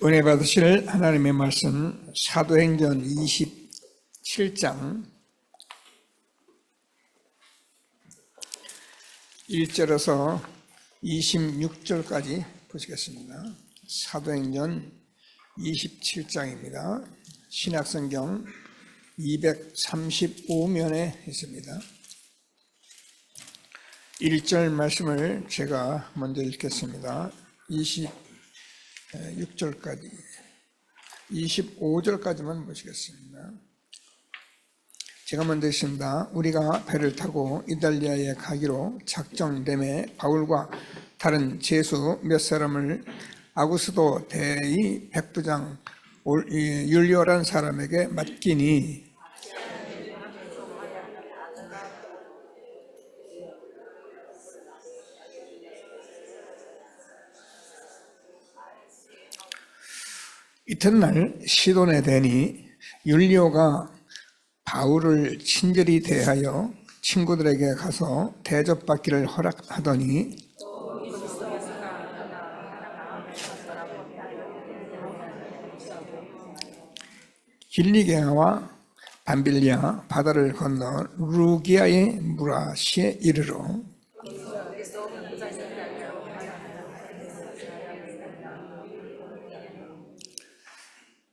은혜 받으실 하나님의 말씀 사도행전 27장 1절에서 26절까지 보시겠습니다. 사도행전 27장입니다. 신약성경 235면에 있습니다. 1절 말씀을 제가 먼저 읽겠습니다. 26절까지 25절까지만 보시겠습니다. 제가 먼저 읽습니다. 우리가 배를 타고 이달리아에 가기로 작정됨에 바울과 다른 제수 몇 사람을 아구스도 대의 백부장 율리오란 사람에게 맡기니 이튿날 시돈에 대니 율리오가 바울을 친절히 대하여 친구들에게 가서 대접받기를 허락하더니 길리게아와 밤빌리아 바다를 건너 루기아의 무라시에 이르러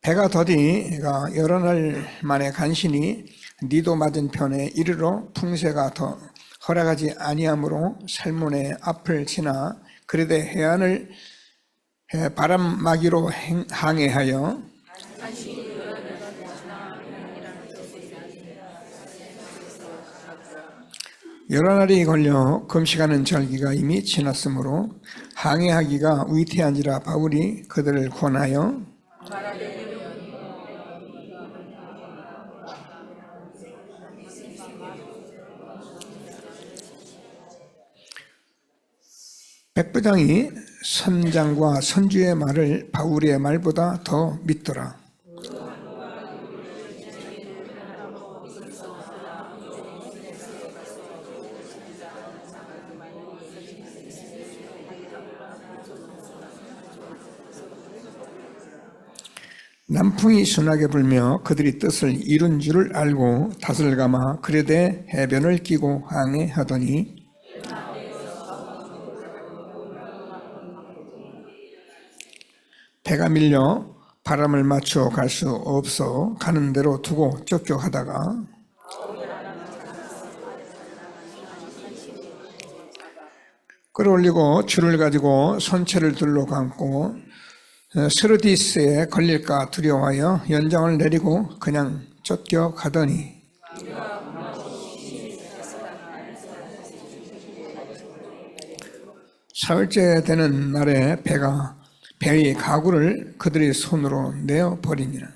배가 더디가 여러 날 만에 간신히 니도 맞은편에 이르러 풍세가 더 허락하지 아니하므로 살몬의 앞을 지나 그레데 해안을 바람막이로 항해하여 여러 날이 걸려 금식하는 절기가 이미 지났으므로 항해하기가 위태한지라 바울이 그들을 권하여 백부장이 선장과 선주의 말을 바울의 말보다 더 믿더라. 남풍이 순하게 불며 그들이 뜻을 이룬 줄을 알고 닷을 감아 그레데 해변을 끼고 항해하더니 배가 밀려 바람을 맞추어 갈 수 없어 가는 대로 두고 쫓겨가다가 끌어올리고 줄을 가지고 선체를 둘러 감고 스르디스에 걸릴까 두려워하여 연장을 내리고 그냥 쫓겨가더니 사흘째 되는 날에 배의 가구를 그들의 손으로 내어버리니라.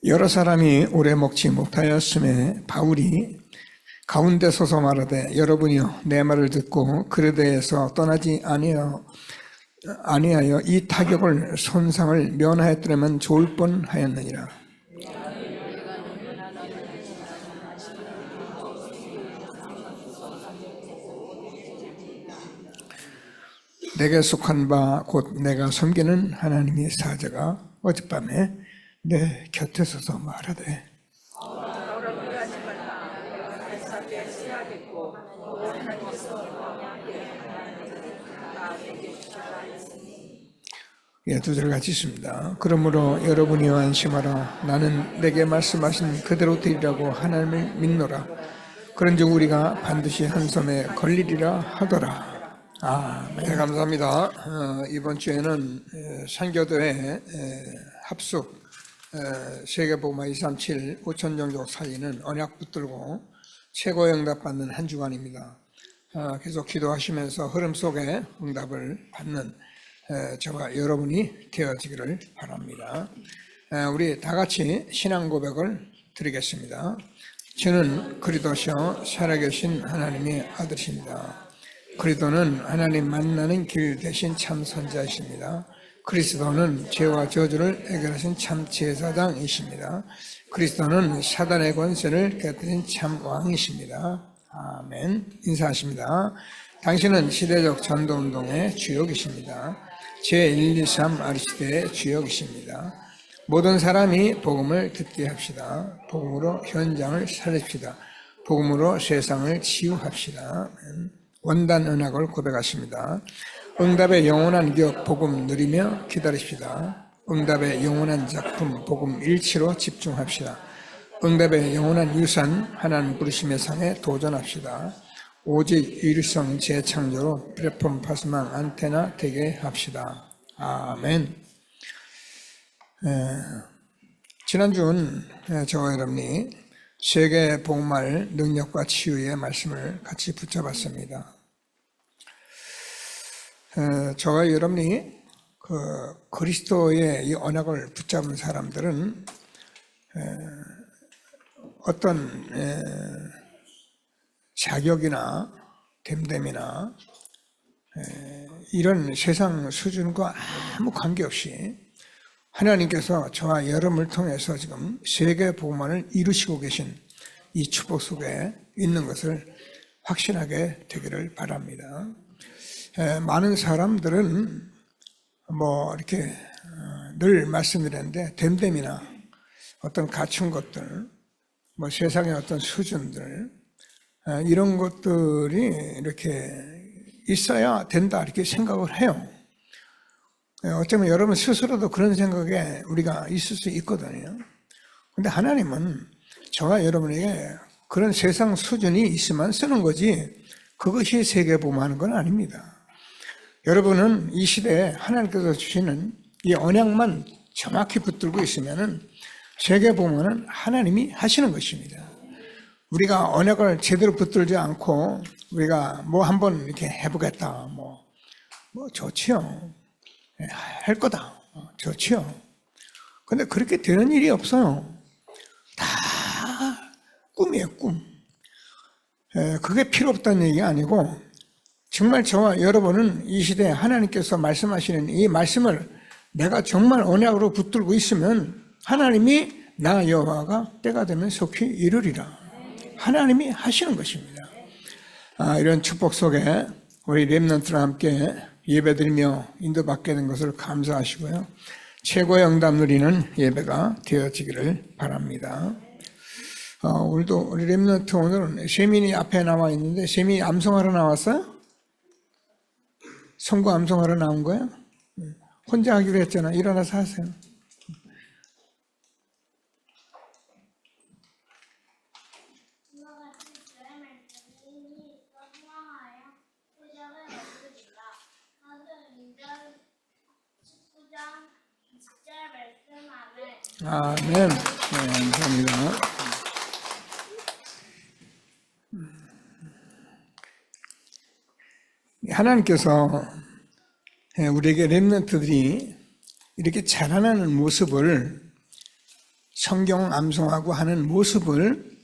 여러 사람이 오래 먹지 못하였음에 바울이 가운데 서서 말하되 여러분이여 내 말을 듣고 그레데에서 떠나지 아니하여 이 타격을 손상을 면하였더라면 좋을 뻔하였느니라. 내게 속한 바 곧 내가 섬기는 하나님의 사자가 어젯밤에 내 곁에 서서 말하되 두 절 같이 있습니다. 그러므로 여러분이 안심하라. 나는 내게 말씀하신 그대로 되리라고 하나님을 믿노라. 그런즉 우리가 반드시 한 섬에 걸리리라 하더라. 네, 감사합니다. 이번 주에는 산교도의 합숙 세계복음화 237 5천 종족 살리는 언약 붙들고 최고 응답 받는 한 주간입니다. 계속 기도하시면서 흐름 속에 응답을 받는 저와 여러분이 되어지기를 바랍니다. 우리 다 같이 신앙 고백을 드리겠습니다. 저는 그리스도시요 살아계신 하나님의 아들이십니다. 그리스도는 하나님 만나는 길 대신 참 선자이십니다. 그리스도는 죄와 저주를 해결하신 참 제사장이십니다. 그리스도는 사단의 권세를 깨뜨린 참 왕이십니다. 아멘. 인사하십니다. 당신은 시대적 전도운동의 주역이십니다. 제123 아리시대의 주역이십니다. 모든 사람이 복음을 듣게 합시다. 복음으로 현장을 살립시다. 복음으로 세상을 치유합시다. 원단 언약을 고백하십니다. 응답의 영원한 기억 복음 누리며 기다리십시다. 응답의 영원한 작품 복음 일치로 집중합시다. 응답의 영원한 유산 하나님 부르심의 상에 도전합시다. 오직 유일성 재창조로 플랫폼 파스망 안테나 되게 합시다. 아멘. 지난주는 저와 여러분이 세계 복음화의 능력과 치유의 말씀을 같이 붙잡았습니다. 저와 여러분이 그리스도의 이 언약을 붙잡은 사람들은 어떤 자격이나 됨됨이나 이런 세상 수준과 아무 관계없이 하나님께서 저와 여러분을 통해서 지금 세계 복음화를 이루시고 계신 이 축복 속에 있는 것을 확신하게 되기를 바랍니다. 많은 사람들은 이렇게 늘 말씀드렸는데 됨됨이나 어떤 갖춘 것들, 세상의 어떤 수준들 이런 것들이 이렇게 있어야 된다 이렇게 생각을 해요. 어쩌면 여러분 스스로도 그런 생각에 우리가 있을 수 있거든요. 그런데 하나님은 저와 여러분에게 그런 세상 수준이 있으면 쓰는 거지 그것이 세계 복음하는 건 아닙니다. 여러분은 이 시대에 하나님께서 주시는 이 언약만 정확히 붙들고 있으면 세계 복음은 하나님이 하시는 것입니다. 우리가 언약을 제대로 붙들지 않고 우리가 한번 이렇게 해보겠다, 좋지요. 할 거다, 좋지요. 근데 그렇게 되는 일이 없어요. 다 꿈이에요, 꿈. 그게 필요 없다는 얘기가 아니고 정말 저와 여러분은 이 시대에 하나님께서 말씀하시는 이 말씀을 내가 정말 언약으로 붙들고 있으면 하나님이 나 여호와가 때가 되면 속히 이루리라. 하나님이 하시는 것입니다. 이런 축복 속에 우리 렘넌트와 함께 예배드리며 인도받게 된 것을 감사하시고요. 최고의 응답 누리는 예배가 되어지기를 바랍니다. 오늘도 우리 렘넌트 오늘은 세민이 앞에 나와 있는데 세민이 암송하러 나왔어요? 선거 암송하러 나온 거야? 혼자 하기로 했잖아. 일어나서 하세요. 아멘. 네, 감사합니다. 하나님께서 우리에게 렘넌트들이 이렇게 자라나는 모습을 성경 암송하고 하는 모습을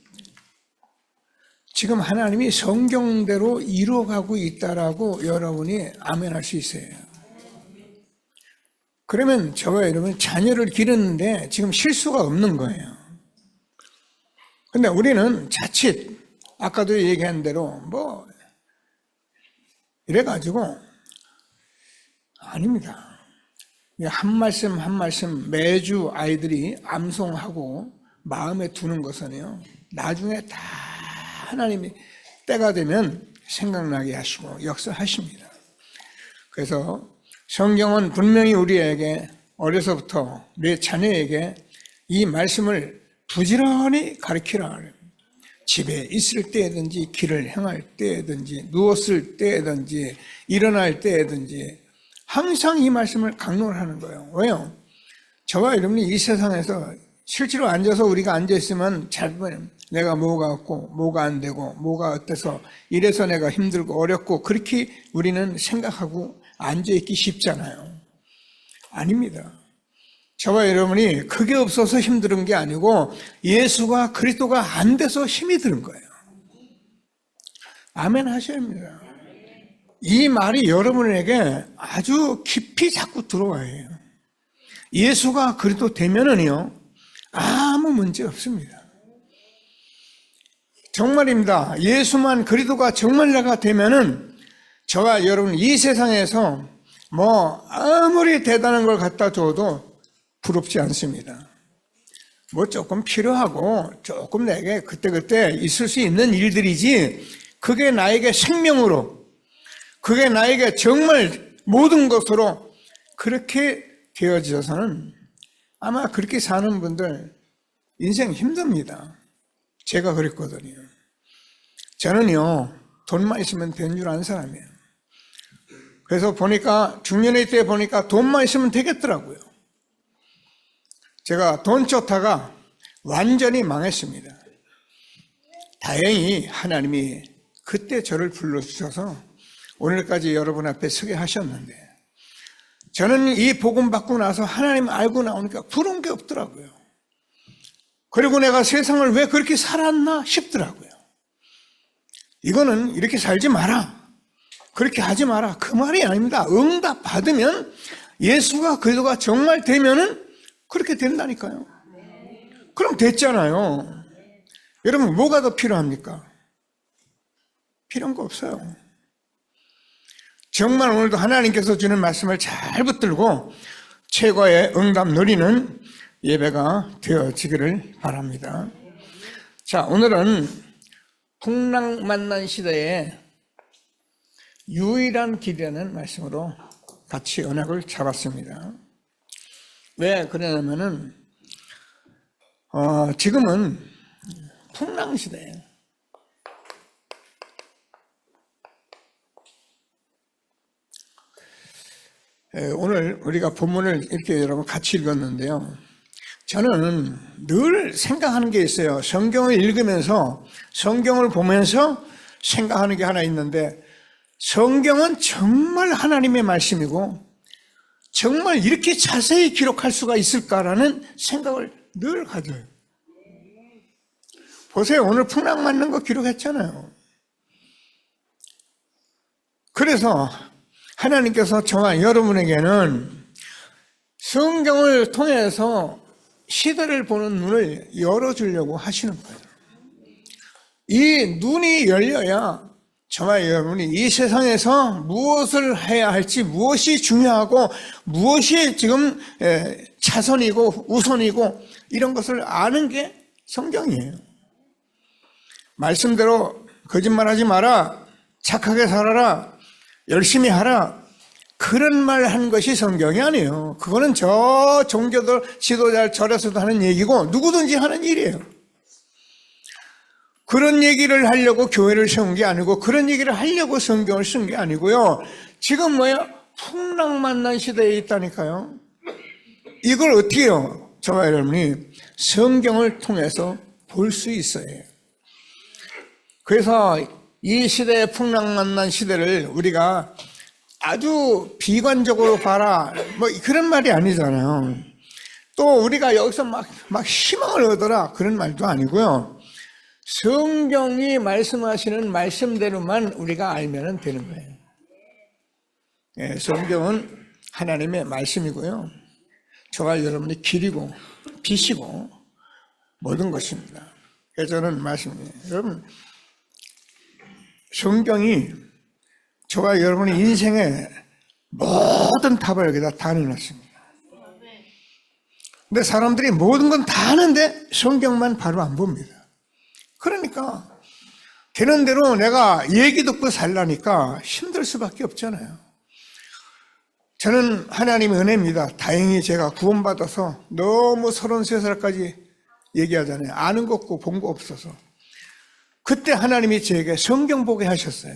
지금 하나님이 성경대로 이루어가고 있다라고 여러분이 아멘할 수 있어요. 그러면 저와 여러분 자녀를 기르는데 지금 실수가 없는 거예요. 근데 우리는 자칫 아까도 얘기한 대로 이래가지고 아닙니다. 한 말씀 한 말씀 매주 아이들이 암송하고 마음에 두는 것은요 나중에 다 하나님이 때가 되면 생각나게 하시고 역사하십니다. 그래서 성경은 분명히 우리에게 어려서부터 내 자녀에게 이 말씀을 부지런히 가르치라. 집에 있을 때든지 길을 행할 때든지 누웠을 때든지 일어날 때든지 항상 이 말씀을 강론을 하는 거예요. 왜요? 저와 여러분이 이 세상에서 실제로 앉아서 우리가 앉아있으면 잘 내가 뭐가 없고 뭐가 안 되고 뭐가 어때서 이래서 내가 힘들고 어렵고 그렇게 우리는 생각하고 앉아있기 쉽잖아요. 아닙니다. 저와 여러분이 그게 없어서 힘든 게 아니고 예수가 그리스도가 안 돼서 힘이 드는 거예요. 아멘 하셔야 합니다. 이 말이 여러분에게 아주 깊이 자꾸 들어와요. 예수가 그리스도 되면은요, 아무 문제 없습니다. 정말입니다. 예수만 그리스도가 정말 내가 되면은 저와 여러분 이 세상에서 뭐 아무리 대단한 걸 갖다 줘도 부럽지 않습니다. 뭐 조금 필요하고 조금 내게 그때그때 있을 수 있는 일들이지, 그게 나에게 생명으로, 그게 나에게 정말 모든 것으로 그렇게 되어져서는 아마 그렇게 사는 분들 인생 힘듭니다. 제가 그랬거든요. 저는요, 돈만 있으면 된 줄 아는 사람이에요. 그래서 보니까 중년의 때 보니까 돈만 있으면 되겠더라고요. 제가 돈 쫓다가 완전히 망했습니다. 다행히 하나님이 그때 저를 불러주셔서 오늘까지 여러분 앞에 서게 하셨는데, 저는 이 복음 받고 나서 하나님 알고 나오니까 부러운 게 없더라고요. 그리고 내가 세상을 왜 그렇게 살았나 싶더라고요. 이거는 이렇게 살지 마라, 그렇게 하지 마라, 그 말이 아닙니다. 응답 받으면, 예수가 그리스도가 정말 되면은 그렇게 된다니까요. 그럼 됐잖아요. 여러분, 뭐가 더 필요합니까? 필요한 거 없어요. 정말 오늘도 하나님께서 주는 말씀을 잘 붙들고 최고의 응답 누리는 예배가 되어지기를 바랍니다. 자, 오늘은 풍랑 만난 시대에 유일한 길이라는 말씀으로 같이 언약을 잡았습니다. 왜 그러냐면은 지금은 풍랑 시대예요. 오늘 우리가 본문을 이렇게 여러분 같이 읽었는데요. 저는 늘 생각하는 게 있어요. 성경을 읽으면서, 성경을 보면서 생각하는 게 하나 있는데, 성경은 정말 하나님의 말씀이고 정말 이렇게 자세히 기록할 수가 있을까라는 생각을 늘 가져요. 보세요. 오늘 풍랑 맞는 거 기록했잖아요. 그래서 하나님께서 저와 여러분에게는 성경을 통해서 시대를 보는 눈을 열어주려고 하시는 거예요. 이 눈이 열려야 저와 여러분이 이 세상에서 무엇을 해야 할지, 무엇이 중요하고 무엇이 지금 차선이고 우선이고 이런 것을 아는 게 성경이에요. 말씀대로 거짓말하지 마라, 착하게 살아라, 열심히 하라, 그런 말 한 것이 성경이 아니에요. 그거는 저 종교들, 지도자 절에서도 하는 얘기고 누구든지 하는 일이에요. 그런 얘기를 하려고 교회를 세운 게 아니고, 그런 얘기를 하려고 성경을 쓴 게 아니고요. 지금 뭐야? 풍랑 만난 시대에 있다니까요. 이걸 어떻게 해요? 저와 여러분이 성경을 통해서 볼 수 있어야 해요. 그래서 이 시대의 풍랑 만난 시대를 우리가 아주 비관적으로 봐라, 뭐 그런 말이 아니잖아요. 또 우리가 여기서 막 희망을 얻어라, 그런 말도 아니고요. 성경이 말씀하시는 말씀대로만 우리가 알면 되는 거예요. 예, 성경은 하나님의 말씀이고요. 저와 여러분의 길이고 빛이고 모든 것입니다. 그래서 저는 말씀이에요. 여러분, 성경이 저와 여러분의 인생의 모든 답을 여기다 다 넣어놨습니다. 근데 사람들이 모든 건 다 아는데 성경만 바로 안 봅니다. 그러니까 되는 대로 내가 얘기 듣고 살라니까 힘들 수밖에 없잖아요. 저는 하나님의 은혜입니다. 다행히 제가 구원받아서 너무 33살까지 얘기하잖아요. 아는 거 없고 본 거 없어서. 그때 하나님이 제게 성경 보게 하셨어요.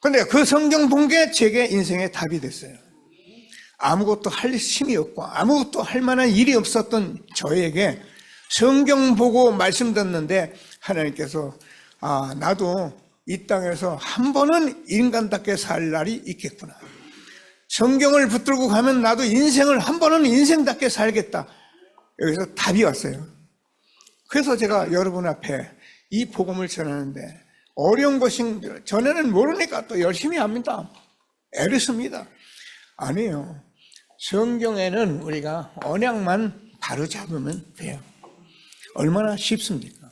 그런데 그 성경 본 게 제게 인생의 답이 됐어요. 아무것도 할 힘이 없고 아무것도 할 만한 일이 없었던 저에게 성경 보고 말씀 듣는데 하나님께서 나도 이 땅에서 한 번은 인간답게 살 날이 있겠구나. 성경을 붙들고 가면 나도 인생을 한 번은 인생답게 살겠다. 여기서 답이 왔어요. 그래서 제가 여러분 앞에 이 복음을 전하는데 어려운 것이 전에는 모르니까 또 열심히 합니다. 애를 씁니다. 아니에요. 성경에는 우리가 언약만 바로 잡으면 돼요. 얼마나 쉽습니까?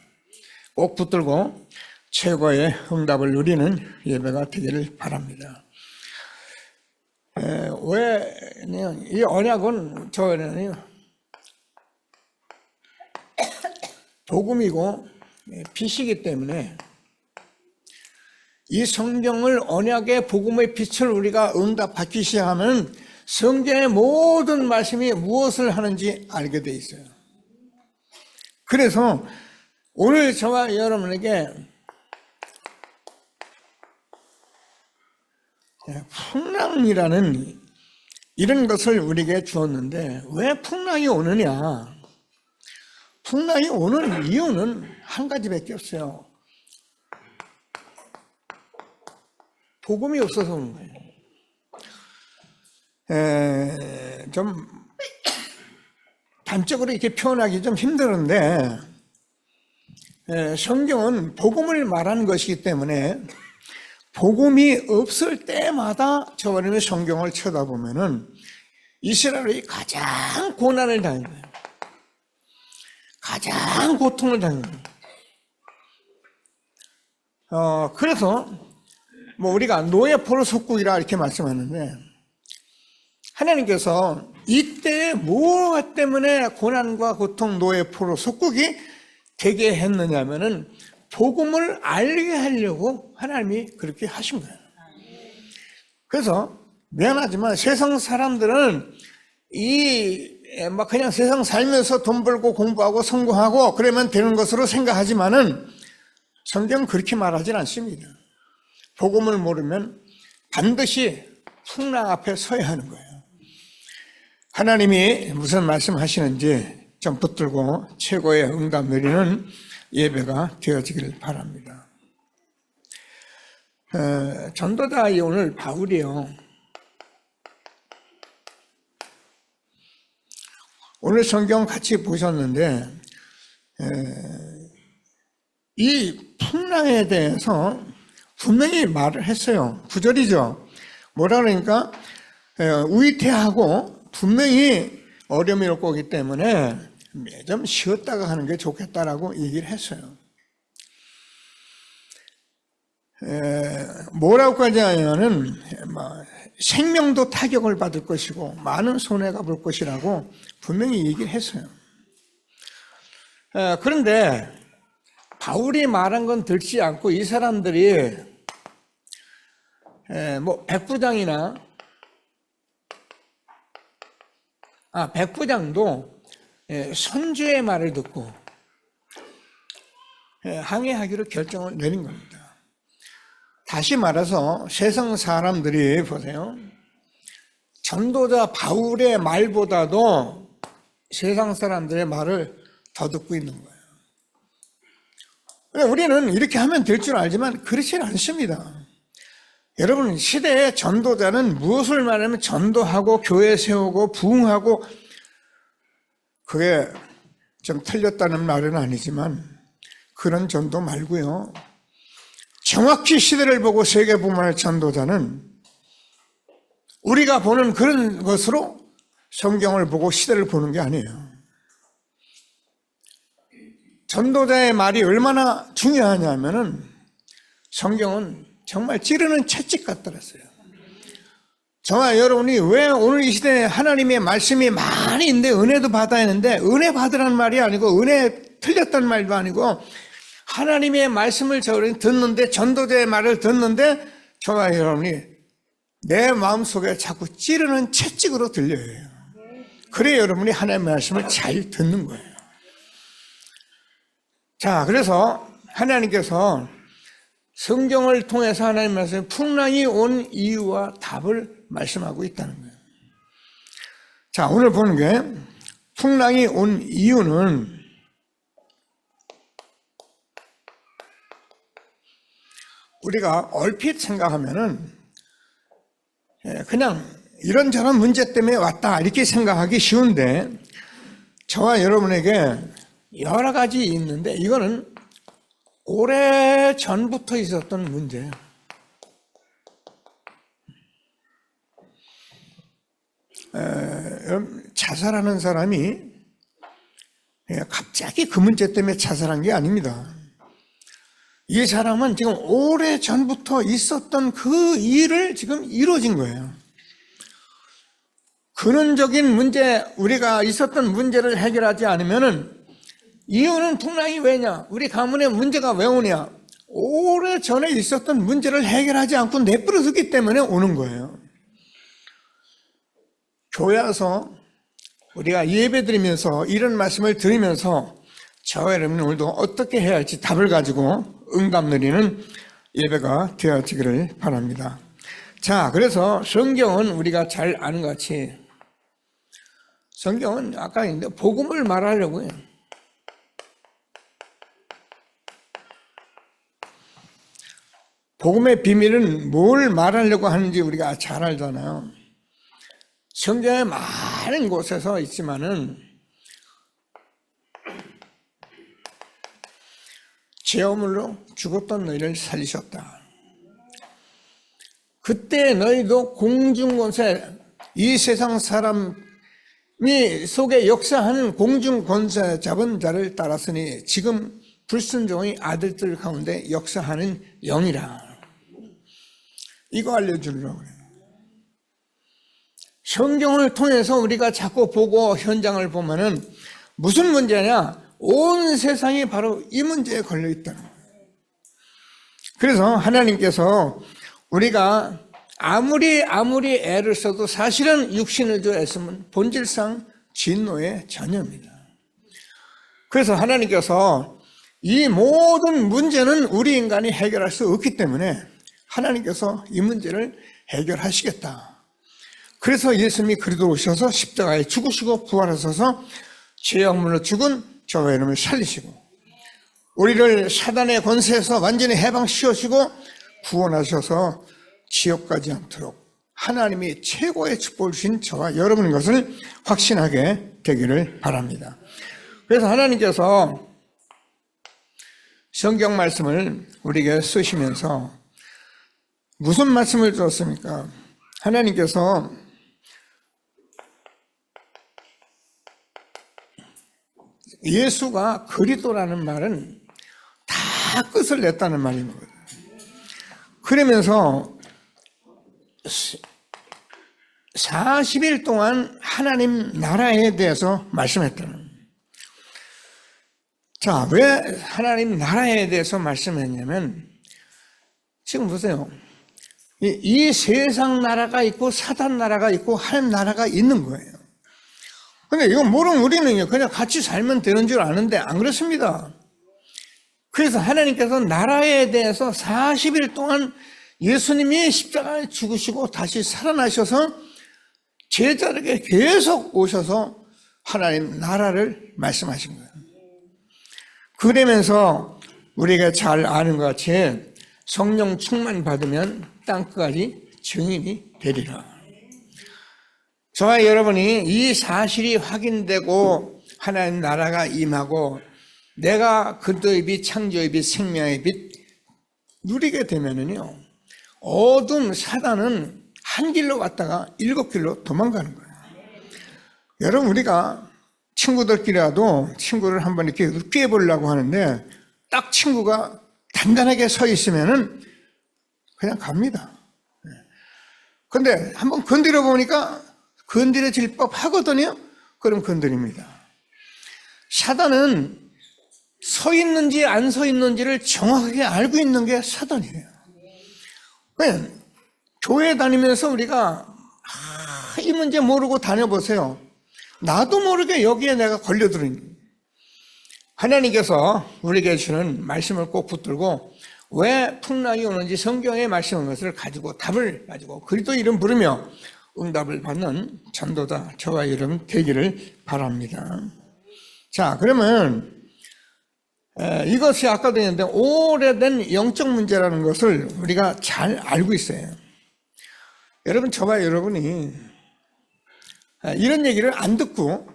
꼭 붙들고 최고의 응답을 누리는 예배가 되기를 바랍니다. 왜냐면 이 언약은 저는 복음이고 빛이기 때문에 이 성경을 언약의 복음의 빛을 우리가 응답받기 시작하면 성경의 모든 말씀이 무엇을 하는지 알게 돼 있어요. 그래서 오늘 저와 여러분에게 풍랑이라는 이런 것을 우리에게 주었는데 왜 풍랑이 오느냐? 풍랑이 오는 이유는 한 가지밖에 없어요. 복음이 없어서 오는 거예요. 좀 단적으로 이렇게 표현하기 좀 힘드는데 성경은 복음을 말하는 것이기 때문에 복음이 없을 때마다 저번에 성경을 쳐다보면은 이스라엘이 가장 고난을 당한 거예요. 가장 고통을 당한 거예요. 그래서 뭐 우리가 노예 포로 속국이라 이렇게 말씀하는데 하나님께서 이때 무엇 때문에 고난과 고통 노예 포로 속국이 되게 했느냐면은 복음을 알게 하려고 하나님이 그렇게 하신 거예요. 그래서 미안하지만 세상 사람들은 막 그냥 세상 살면서 돈 벌고 공부하고 성공하고 그러면 되는 것으로 생각하지만은 성경은 그렇게 말하진 않습니다. 복음을 모르면 반드시 풍랑 앞에 서야 하는 거예요. 하나님이 무슨 말씀하시는지 좀 붙들고 최고의 응답 누리는 예배가 되어지기를 바랍니다. 전도자의 오늘 바울이요. 오늘 성경 같이 보셨는데 이 풍랑에 대해서 분명히 말을 했어요. 9절이죠. 뭐라 그러니까 위태하고 분명히 어려움이 올 거기 때문에 좀 쉬었다가 하는 게 좋겠다라고 얘기를 했어요. 뭐라고까지 하냐면은 생명도 타격을 받을 것이고 많은 손해가 볼 것이라고 분명히 얘기를 했어요. 그런데 바울이 말한 건 듣지 않고 이 사람들이 백부장이나 백부장도 선주의 말을 듣고 항해하기로 결정을 내린 겁니다. 다시 말해서 세상 사람들이 보세요. 전도자 바울의 말보다도 세상 사람들의 말을 더 듣고 있는 거예요. 우리는 이렇게 하면 될 줄 알지만 그렇지는 않습니다. 여러분, 시대의 전도자는 무엇을 말하면 전도하고 교회 세우고 부흥하고 그게 좀 틀렸다는 말은 아니지만 그런 전도 말고요. 정확히 시대를 보고 세계복음화의 전도자는 우리가 보는 그런 것으로 성경을 보고 시대를 보는 게 아니에요. 전도자의 말이 얼마나 중요하냐면은 성경은 정말 찌르는 채찍 같더랬어요. 저와 여러분이 왜 오늘 이 시대에 하나님의 말씀이 많이 있는데 은혜도 받아야 하는데 은혜 받으라는 말이 아니고 은혜 틀렸다는 말도 아니고 하나님의 말씀을 저희는 듣는데 전도자의 말을 듣는데 저와 여러분이 내 마음속에 자꾸 찌르는 채찍으로 들려요. 그래야 여러분이 하나님의 말씀을 잘 듣는 거예요. 자, 그래서 하나님께서 성경을 통해서 하나님 말씀에 풍랑이 온 이유와 답을 말씀하고 있다는 거예요. 자, 오늘 보는 게 풍랑이 온 이유는 우리가 얼핏 생각하면은 그냥 이런저런 문제 때문에 왔다 이렇게 생각하기 쉬운데 저와 여러분에게 여러 가지 있는데 이거는 오래 전부터 있었던 문제예요. 자살하는 사람이 갑자기 그 문제 때문에 자살한 게 아닙니다. 이 사람은 지금 오래전부터 있었던 그 일을 지금 이루어진 거예요. 근원적인 문제, 우리가 있었던 문제를 해결하지 않으면은 이유는 풍랑이 왜냐? 우리 가문에 문제가 왜 오냐? 오래전에 있었던 문제를 해결하지 않고 내버려두기 때문에 오는 거예요. 교회 와서 우리가 예배드리면서 이런 말씀을 들으면서 저와 여러분 오늘도 어떻게 해야 할지 답을 가지고 응답 누리는 예배가 되어지기를 바랍니다. 자, 그래서 성경은 우리가 잘 아는 것 같이 성경은 아까 했는데 복음을 말하려고 해요. 복음의 비밀은 뭘 말하려고 하는지 우리가 잘 알잖아요. 성경에 많은 곳에서 있지만은 죄어물로 죽었던 너희를 살리셨다. 그때 너희도 공중권세, 이 세상 사람이 속에 역사하는 공중권세 잡은 자를 따랐으니 지금 불순종의 아들들 가운데 역사하는 영이라. 이거 알려주려고 그래요. 성경을 통해서 우리가 자꾸 보고 현장을 보면은 무슨 문제냐? 온 세상이 바로 이 문제에 걸려 있다는 거예요. 그래서 하나님께서 우리가 아무리 애를 써도 사실은 육신을 주 애쓰면 본질상 진노의 자녀입니다. 그래서 하나님께서 이 모든 문제는 우리 인간이 해결할 수 없기 때문에 하나님께서 이 문제를 해결하시겠다. 그래서 예수님이 그리도 오셔서 십자가에 죽으시고 부활하셔서 죄악물로 죽은 저와 여러분을 살리시고 우리를 사단의 권세에서 완전히 해방시키시고 구원하셔서 지옥 가지 않도록 하나님이 최고의 축복을 주신 저와 여러분인 것을 확신하게 되기를 바랍니다. 그래서 하나님께서 성경 말씀을 우리에게 쓰시면서 무슨 말씀을 주었습니까? 하나님께서 예수가 그리스도라는 말은 다 끝을 냈다는 말인 거예요. 그러면서 40일 동안 하나님 나라에 대해서 말씀했다는 거예요. 자, 왜 하나님 나라에 대해서 말씀했냐면 지금 보세요. 이 세상 나라가 있고 사단 나라가 있고 하나님 나라가 있는 거예요. 근데 이거 모르면 우리는 그냥 같이 살면 되는 줄 아는데 안 그렇습니다. 그래서 하나님께서 나라에 대해서 40일 동안 예수님이 십자가에 죽으시고 다시 살아나셔서 제자들에게 계속 오셔서 하나님 나라를 말씀하신 거예요. 그러면서 우리가 잘 아는 것 같이 성령 충만 받으면 땅끝까지 증인이 되리라. 저와 여러분이 이 사실이 확인되고 하나님 나라가 임하고 내가 그리스도의 빛, 창조의 빛, 생명의 빛 누리게 되면은요, 어둠 사단은 한 길로 왔다가 7길로 도망가는 거예요. 여러분, 우리가 친구들끼리라도 친구를 한번 이렇게 웃게 해보려고 하는데 딱 친구가 단단하게 서 있으면은 그냥 갑니다. 근데 한번 건드려 보니까 건드려질 법 하거든요. 그럼 건드립니다. 사단은 서 있는지 안 서 있는지를 정확하게 알고 있는 게 사단이에요. 교회 다니면서 우리가 이 문제 모르고 다녀보세요. 나도 모르게 여기에 내가 걸려들은 거예요. 하나님께서 우리에게 주는 말씀을 꼭 붙들고 왜 풍랑이 오는지 성경에 말씀한 것을 가지고 답을 가지고 그리스도 이름 부르며 응답을 받는 전도자 저와 여러분 되기를 바랍니다. 자, 그러면 이것이 아까도 했는데 오래된 영적 문제라는 것을 우리가 잘 알고 있어요. 여러분, 저와 여러분이 이런 얘기를 안 듣고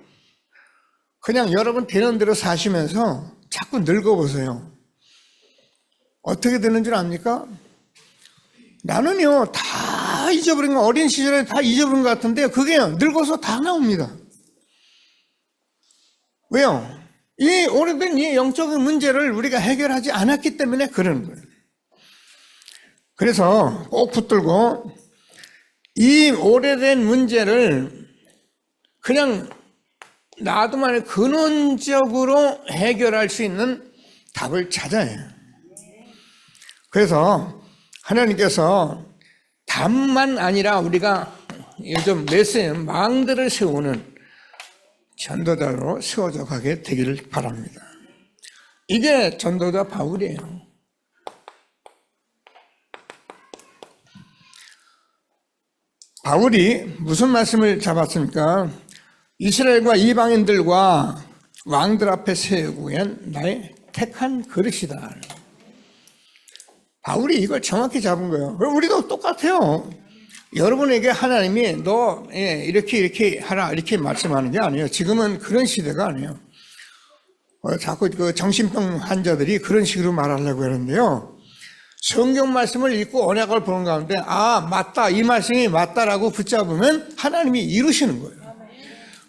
그냥 여러분 되는 대로 사시면서 자꾸 늙어보세요. 어떻게 되는 줄 압니까? 나는요 다 다 잊어버린 거, 어린 시절에 다 잊어버린 것 같은데 그게 늙어서 다 나옵니다. 왜요? 이 오래된 이 영적인 문제를 우리가 해결하지 않았기 때문에 그러는 거예요. 그래서 꼭 붙들고 이 오래된 문제를 그냥 놔두면 근원적으로 해결할 수 있는 답을 찾아야 해요. 그래서 하나님께서 답만 아니라 우리가 요즘 메시지 망대를 세우는 전도자로 세워져 가게 되기를 바랍니다. 이게 전도자 바울이에요. 바울이 무슨 말씀을 잡았습니까? 이스라엘과 이방인들과 왕들 앞에 세우고 한 나의 택한 그릇이다. 바울이 이걸 정확히 잡은 거예요. 우리도 똑같아요. 여러분에게 하나님이 너 이렇게 하라 이렇게 말씀하는 게 아니에요. 지금은 그런 시대가 아니에요. 자꾸 그 정신병 환자들이 그런 식으로 말하려고 하는데요. 성경 말씀을 읽고 언약을 보는 가운데 맞다, 이 말씀이 맞다라고 붙잡으면 하나님이 이루시는 거예요.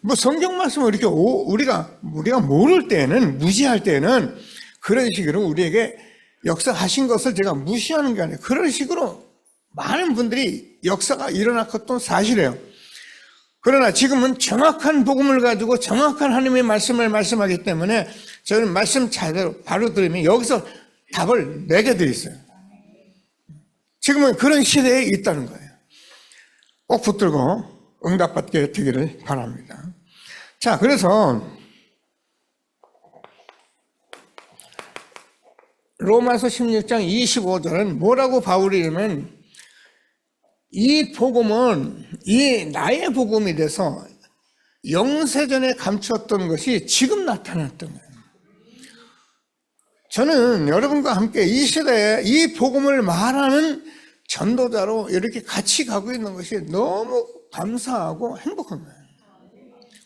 뭐 성경 말씀을 이렇게 우리가 모를 때는, 무시할 때는 그런 식으로 우리에게 역사하신 것을 제가 무시하는 게 아니에요. 그런 식으로 많은 분들이 역사가 일어났던 사실이에요. 그러나 지금은 정확한 복음을 가지고 정확한 하나님의 말씀을 말씀하기 때문에 저는 말씀 자대로 바로 들으면 여기서 답을 내게 돼 있어요. 지금은 그런 시대에 있다는 거예요. 꼭 붙들고 응답받게 되기를 바랍니다. 자, 그래서 로마서 16장 25절은 뭐라고 바울이 이러면 이 복음은 이 나의 복음이 돼서 영세전에 감추었던 것이 지금 나타났던 거예요. 저는 여러분과 함께 이 시대에 이 복음을 말하는 전도자로 이렇게 같이 가고 있는 것이 너무 감사하고 행복한 거예요.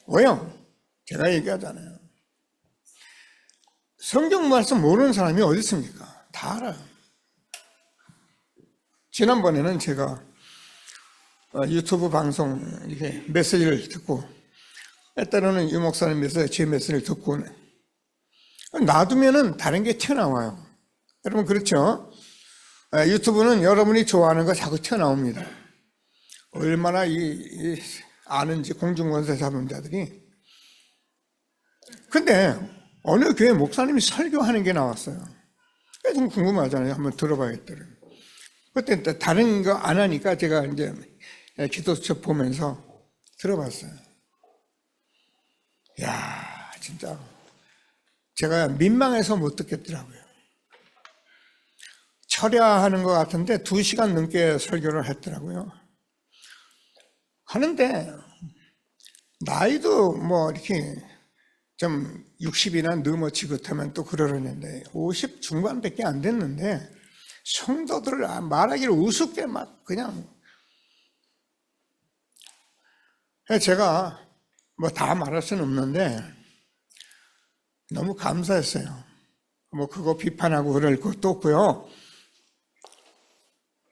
왜요? 제가 얘기하잖아요. 성경 말씀 모르는 사람이 어디 있습니까? 다 알아요. 지난번에는 제가 유튜브 방송 이렇게 메시지를 듣고 때로는 유 목사님 메시지, 제 메시지를 듣고 놔두면은 다른 게 튀어나와요. 여러분 그렇죠? 유튜브는 여러분이 좋아하는 거 자꾸 튀어나옵니다. 얼마나 아는지 공중권세 잡은 자들이. 근데 어느 교회 목사님이 설교하는 게 나왔어요. 좀 궁금하잖아요. 한번 들어봐야겠더라고요. 그때 다른 거 안 하니까 제가 이제 기도책 보면서 들어봤어요. 야, 진짜 제가 민망해서 못 듣겠더라고요. 철야하는 것 같은데 2시간 넘게 설교를 했더라고요. 하는데 나이도 뭐 이렇게 좀 60이나 넘어 지긋하면 또 그러는데 50 중반밖에 안 됐는데 성도들을 말하기를 우습게 막 그냥. 제가 뭐 다 말할 수는 없는데 너무 감사했어요. 뭐 그거 비판하고 그럴 것도 없고요.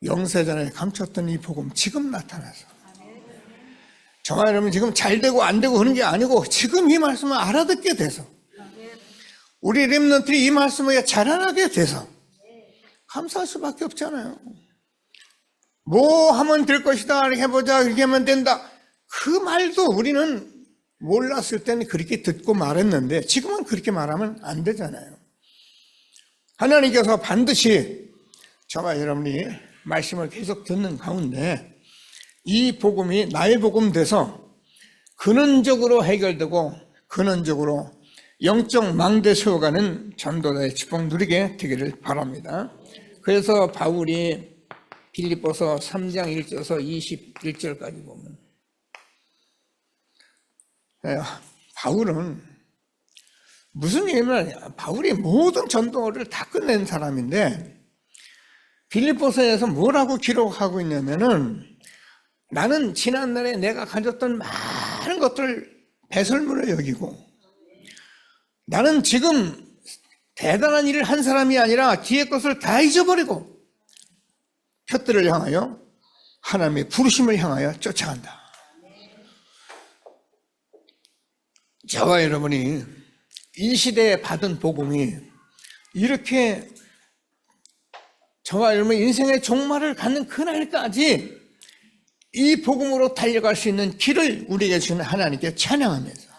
영세전에 감췄던 이 복음 지금 나타나서 저와 여러분 지금 잘 되고 안 되고 그런 게 아니고 지금 이 말씀을 알아듣게 돼서 우리 렘넌트들이 이 말씀을 자라나게 돼서 감사할 수밖에 없잖아요. 뭐 하면 될 것이다, 이렇게 해보자, 이렇게 하면 된다. 그 말도 우리는 몰랐을 때는 그렇게 듣고 말했는데 지금은 그렇게 말하면 안 되잖아요. 하나님께서 반드시 저와 여러분이 말씀을 계속 듣는 가운데 이 복음이 나의 복음 돼서 근원적으로 해결되고 근원적으로 영적 망대 세워가는 전도자의 축복 누리게 되기를 바랍니다. 그래서 바울이 빌립보서 3장 1절에서 21절까지 보면 바울은 무슨 얘기냐면 바울이 모든 전도를 다 끝낸 사람인데 빌립보서에서 뭐라고 기록하고 있냐면은 나는 지난날에 내가 가졌던 많은 것들을 배설물을 여기고 나는 지금 대단한 일을 한 사람이 아니라 뒤의 것을 다 잊어버리고 표들을 향하여 하나님의 부르심을 향하여 쫓아간다. 저와 여러분이 이 시대에 받은 복음이 이렇게 저와 여러분 인생의 종말을 갖는 그날까지 이 복음으로 달려갈 수 있는 길을 우리에게 주는 하나님께 찬양하면서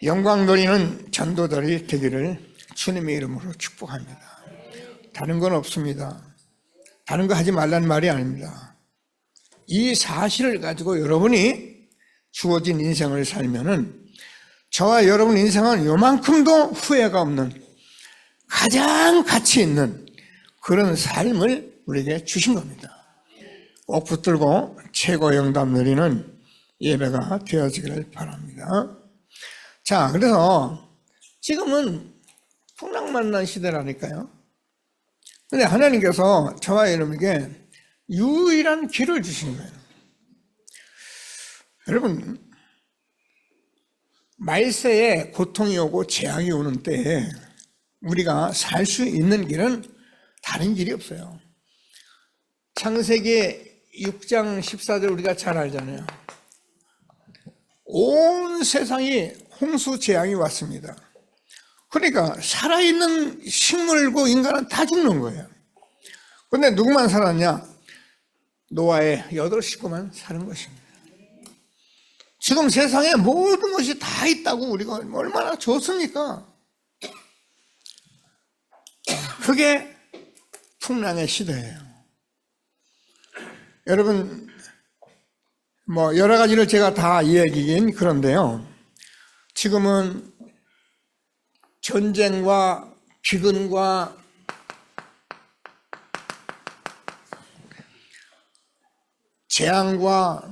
영광 돌리는 전도들이 되기를 주님의 이름으로 축복합니다. 다른 건 없습니다. 다른 거 하지 말라는 말이 아닙니다. 이 사실을 가지고 여러분이 주어진 인생을 살면은 저와 여러분 인생은 요만큼도 후회가 없는 가장 가치 있는 그런 삶을 우리에게 주신 겁니다. 꼭 붙들고 최고의 응답 누리는 예배가 되어지기를 바랍니다. 자, 그래서 지금은 풍랑만난 시대라니까요. 근데 하나님께서 저와 여러분에게 유일한 길을 주신 거예요. 여러분, 말세에 고통이 오고 재앙이 오는 때에 우리가 살 수 있는 길은 다른 길이 없어요. 창세기 6장 14절 우리가 잘 알잖아요. 온 세상이 홍수 재앙이 왔습니다. 그러니까 살아있는 식물고 인간은 다 죽는 거예요. 그런데 누구만 살았냐? 노아의 8 식구만 사는 것입니다. 지금 세상에 모든 것이 다 있다고 우리가 얼마나 좋습니까? 그게 풍랑의 시대예요. 여러분, 여러 가지를 제가 다 이야기긴 그런데요. 지금은 전쟁과 기근과 재앙과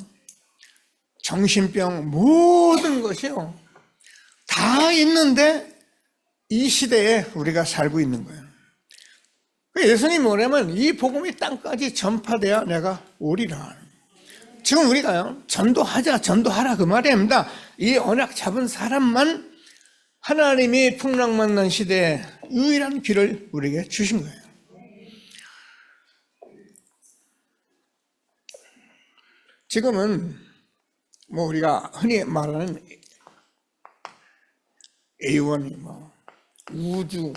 정신병 모든 것이요 다 있는데 이 시대에 우리가 살고 있는 거예요. 예수님이 뭐냐면 이 복음이 땅까지 전파돼야 내가 오리라. 지금 우리가요 전도하라 그 말이 아닙니다. 이 언약 잡은 사람만 하나님이 풍랑 만난 시대에 유일한 길을 우리에게 주신 거예요. 지금은 우리가 흔히 말하는 A1이 우주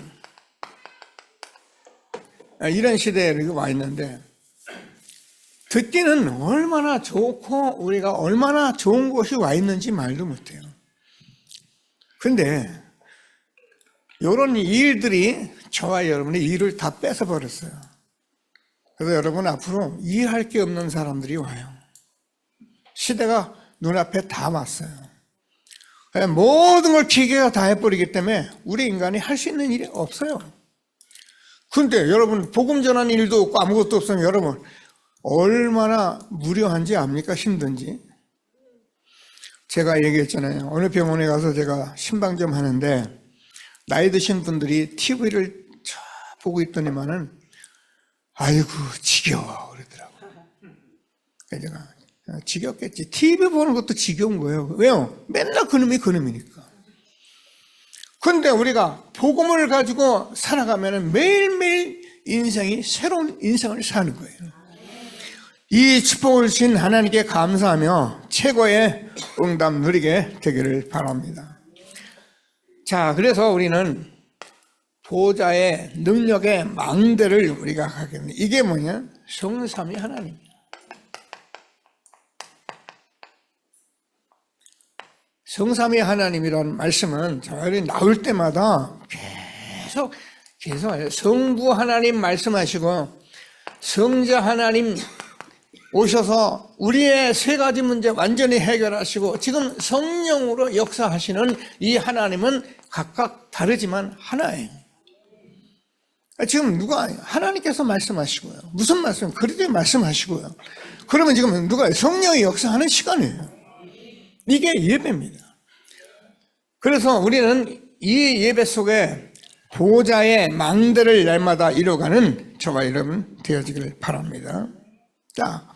이런 시대에 와 있는데 듣기는 얼마나 좋고 우리가 얼마나 좋은 곳이 와 있는지 말도 못해요. 근데 이런 일들이 저와 여러분의 일을 다 뺏어버렸어요. 그래서 여러분 앞으로 일할 게 없는 사람들이 와요. 시대가 눈앞에 다 왔어요. 모든 걸 기계가 다 해버리기 때문에 우리 인간이 할 수 있는 일이 없어요. 근데 여러분 복음 전하는 일도 없고 아무것도 없으면 여러분 얼마나 무료한지 압니까? 힘든지. 제가 얘기했잖아요. 어느 병원에 가서 제가 신방점 하는데 나이 드신 분들이 TV를 보고 있더니만은 아이고 지겨워 그러더라고요. 그래서 제가 지겹겠지. TV 보는 것도 지겨운 거예요. 왜요? 맨날 그놈이니까. 근데 우리가 복음을 가지고 살아가면 매일매일 인생이 새로운 인생을 사는 거예요. 이 축복을 주신 하나님께 감사하며 최고의 응답 누리게 되기를 바랍니다. 자, 그래서 우리는 보좌의 능력의 망대를 우리가 가게 됩니다. 이게 뭐냐? 성삼위 하나님. 성삼위 하나님이라는 말씀은 저희 나올 때마다 계속 성부 하나님 말씀하시고 성자 하나님 오셔서 우리의 세 가지 문제 완전히 해결하시고 지금 성령으로 역사하시는 이 하나님은 각각 다르지만 하나예요. 지금 누가 하나님께서 말씀하시고요. 무슨 말씀? 그리스도의 말씀하시고요. 그러면 지금 누가 성령이 역사하는 시간이에요. 이게 예배입니다. 그래서 우리는 이 예배 속에 보좌의 망대를 날마다 이뤄가는 저와 여러분 되어지기를 바랍니다. 자,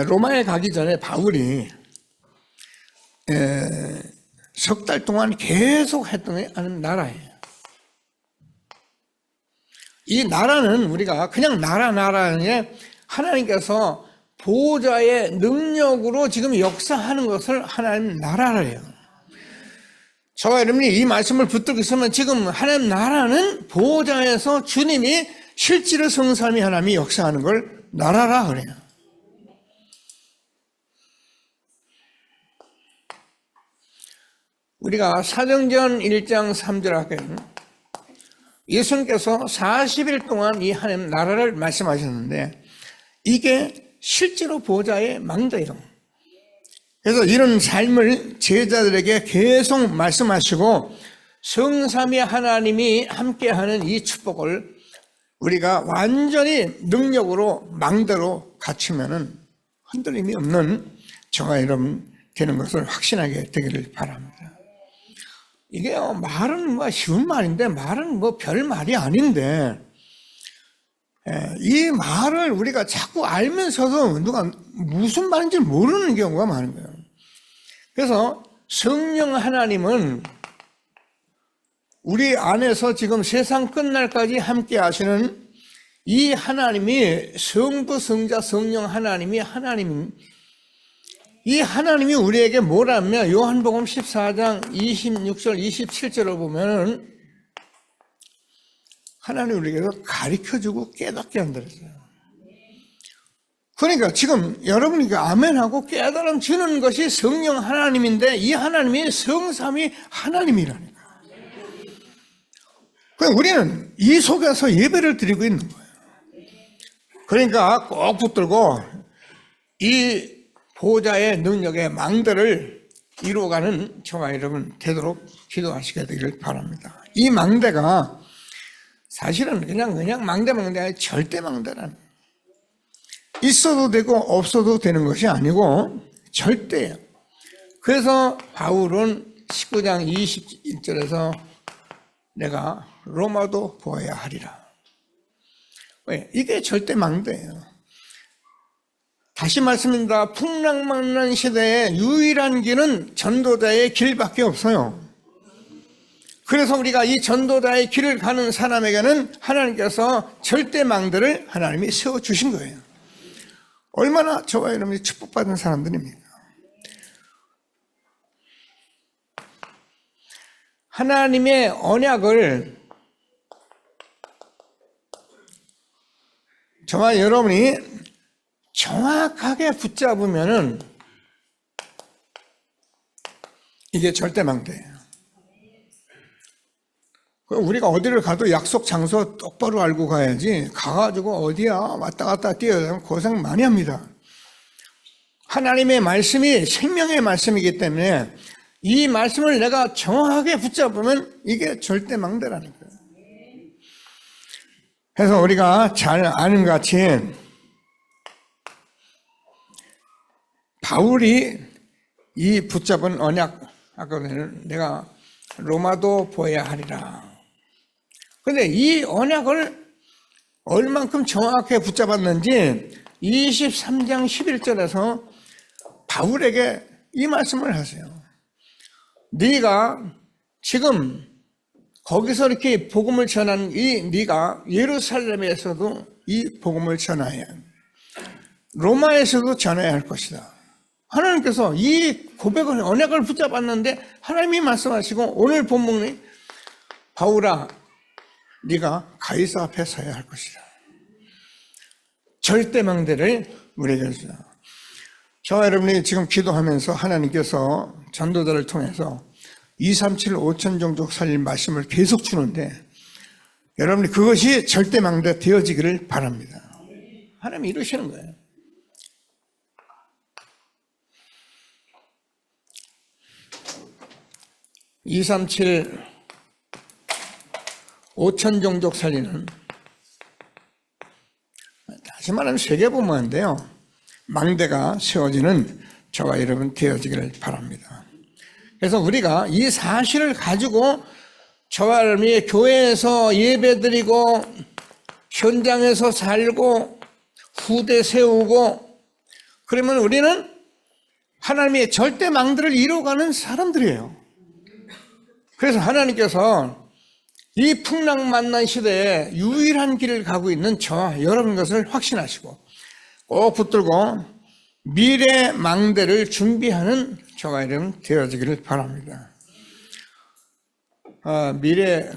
로마에 가기 전에 바울이 석 달 동안 계속 했던 나라예요. 이 나라는 우리가 그냥 나라에 하나님께서 보호자의 능력으로 지금 역사하는 것을 하나님 나라를 해요. 저와 여러분이 이 말씀을 붙들고 있으면 지금 하나님 나라는 보호자에서 주님이 실제로 성삼위 하나님이 역사하는 걸 나라라 그래요. 우리가 사도행전 1장 3절 앞에 예수님께서 40일 동안 이 하나님 나라를 말씀하셨는데 이게 실제로 보호자의 망대예요. 그래서 이런 삶을 제자들에게 계속 말씀하시고 성삼위 하나님이 함께하는 이 축복을 우리가 완전히 능력으로 망대로 갖추면은 흔들림이 없는 저와 여러분 되는 것을 확신하게 되기를 바랍니다. 이게 말은 뭐 쉬운 말인데 말은 뭐 별 말이 아닌데 이 말을 우리가 자꾸 알면서도 누가 무슨 말인지 모르는 경우가 많은 거예요. 그래서 성령 하나님은 우리 안에서 지금 세상 끝날까지 함께 하시는 이 하나님이 성부, 성자, 성령 하나님이 이 하나님이 우리에게 뭐라면 요한복음 14장 26절 27절을 보면은 하나님이 우리에게서 가르쳐주고 깨닫게 한다 그랬어요. 그러니까 지금 여러분이 아멘하고 깨달음 주는 것이 성령 하나님인데 이 하나님이 성삼위 하나님이라니까. 그러니까 우리는 이 속에서 예배를 드리고 있는 거예요. 그러니까 꼭 붙들고 이 보호자의 능력의 망대를 이루어가는 저와 여러분 되도록 기도하시게 되기를 바랍니다. 이 망대가 사실은 그냥 망대 절대 망대라는 있어도 되고 없어도 되는 것이 아니고 절대예요. 그래서 바울은 19장 21절에서 내가 로마도 보아야 하리라. 왜? 이게 절대 망대예요. 다시 말씀드립니다. 풍랑망란 시대에 유일한 길은 전도자의 길밖에 없어요. 그래서 우리가 이 전도자의 길을 가는 사람에게는 하나님께서 절대 망대를 하나님이 세워주신 거예요. 얼마나 저와 여러분이 축복받은 사람들입니까? 하나님의 언약을 저와 여러분이 정확하게 붙잡으면은 이게 절대 망대예요. 우리가 어디를 가도 약속 장소 똑바로 알고 가야지 가가지고 어디야 왔다 갔다 뛰어야 고생 많이 합니다. 하나님의 말씀이 생명의 말씀이기 때문에 이 말씀을 내가 정확하게 붙잡으면 이게 절대 망대라는 거예요. 그래서 우리가 잘 아는 것 같이 바울이 이 붙잡은 언약, 아까 내가 로마도 보아야 하리라. 그런데 이 언약을 얼만큼 정확하게 붙잡았는지 23장 11절에서 바울에게 이 말씀을 하세요. 네가 지금 거기서 이렇게 복음을 전하는 네가 예루살렘에서도 이 복음을 전해야 해. 로마에서도 전해야 할 것이다. 하나님께서 이 고백을 언약을 붙잡았는데 하나님이 말씀하시고 오늘 본문이 바울아 네가 가이사 앞에 서야 할 것이다. 절대 망대를 우리에게 주자. 저와 여러분이 지금 기도하면서 하나님께서 전도자를 통해서 237 5천 종족 살릴 말씀을 계속 주는데 여러분이 그것이 절대 망대 되어지기를 바랍니다. 하나님이 이루시는 거예요. (237) 5천 종족 살리는, 다시 말하면 세계복음화인데요, 망대가 세워지는 저와 여러분 되어지기를 바랍니다. 그래서 우리가 이 사실을 가지고 저와 여러분이 교회에서 예배드리고 현장에서 살고 후대 세우고 그러면 우리는 하나님의 절대 망대를 이루어가는 사람들이에요. 그래서 하나님께서 이 풍랑만난 시대에 유일한 길을 가고 있는 저와 여러분 것을 확신하시고 꼭 붙들고 미래 망대를 준비하는 저와 여러분 되어지기를 바랍니다. 미래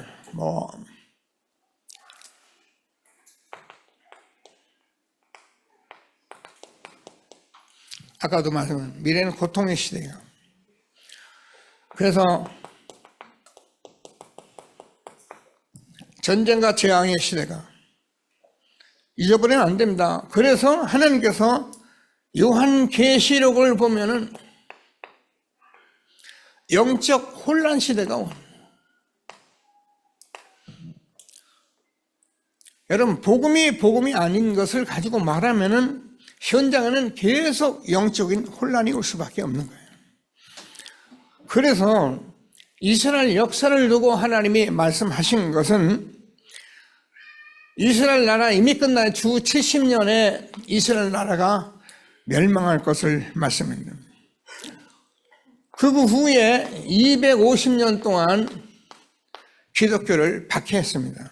아까도 말씀드린 미래는 고통의 시대예요. 그래서 전쟁과 재앙의 시대가 잊어버리면 안 됩니다. 그래서 하나님께서 요한계시록을 보면은 영적 혼란 시대가 옵니다. 여러분, 복음이 아닌 것을 가지고 말하면은 현장에는 계속 영적인 혼란이 올 수밖에 없는 거예요. 그래서 이스라엘 역사를 두고 하나님이 말씀하신 것은 이스라엘 나라 이미 끝난 주 70년에 이스라엘 나라가 멸망할 것을 말씀합니다. 그 후에 250년 동안 기독교를 박해했습니다.